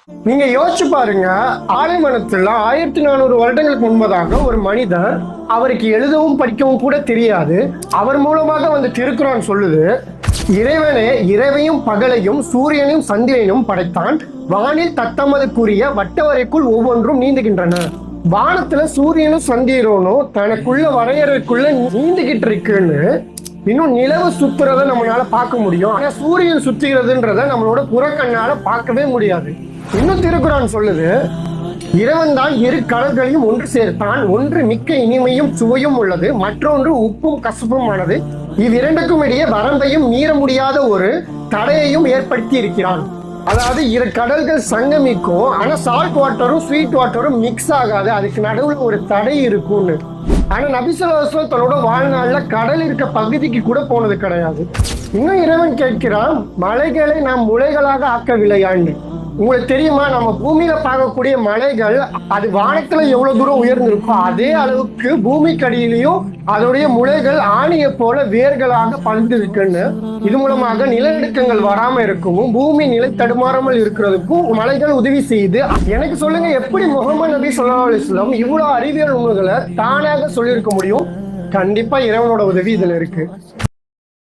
நீங்க யோசிச்சு பாருங்க, ஆலைமனத்துல 1400 வருடங்களுக்கு முன்பதாக ஒரு மனிதர், அவருக்கு எழுதவும் படிக்கவும் கூட தெரியாது, அவர் மூலமாக வந்து திருக்குறான் சொல்லுது, இறைவனே இரவையும் பகலையும் சூரியனையும் சந்திரனையும் படைத்தான், வானில் தத்தமதுக்குரிய வட்டவரைக்குள் ஒவ்வொன்றும் நீந்துகின்றன. வானத்துல சூரியனும் சந்திரனும் தனக்குள்ள வரையறைக்குள்ள நீந்துகிட்டு இருக்குன்னு இன்னும் நிலவு சுத்துறத நம்மளால பார்க்க முடியும். ஆனா சூரியன் சுத்துகிறதுன்றத நம்மளோட புறக்கண்ணால பார்க்கவே முடியாது. இன்னும் திருக்குறான் சொல்லுது, இறைவன் தான் இரு கடல்களையும் ஒன்று சேர்த்தான், ஒன்று மிக்க இனிமையும் சுவையும் உள்ளது, மற்றொன்று உப்பும் கசப்பும் ஆனது, இவ்விரண்டுக்கும் இடையே வரம்பையும் மீற முடியாத ஒரு தடையையும் ஏற்படுத்தி இருக்கிறான். அதாவது இரு கடல்கள் சங்கமிக்கும், ஆனா சால்ட் வாட்டரும் ஸ்வீட் வாட்டரும் மிக்ஸ் ஆகாது, அதுக்கு நடுவுல ஒரு தடை இருக்கும்னு. ஆனா நபி ஸல்லல்லாஹு அலைஹி வஸல்லம் தன்னோட வாழ்நாள்ல கடல் இருக்க பகுதிக்கு கூட போனது கிடையாது. இன்னும் இறைவன் கேட்கிறான், மலைகளை நாம் முளைகளாக ஆக்கவில்லையான்னு. உங்களுக்கு தெரியுமா, நம்ம பூமியில பார்க்கக்கூடிய மலைகள் அது வானத்துல எவ்வளவு தூரம் உயர்ந்திருக்கோ அதே அளவுக்கு பூமிக்கடியிலையும் அதோடைய முளைகள் ஆணியை போல வேர்களாக பழுந்து இருக்குன்னு. இது மூலமாக நிலநடுக்கங்கள் வராம இருக்கவும் பூமி நிலை தடுமாறாமல் இருக்கிறதுக்கும் மலைகள் உதவி செய்யுது. எனக்கு சொல்லுங்க, எப்படி முகமது நபி ஸல்லல்லாஹு அலைஹி வஸல்லம் இவ்வளவு அறிவியல் உண்மைகளை தானாக சொல்லியிருக்க முடியும்? கண்டிப்பா இறைவனோட உதவி இதுல இருக்கு.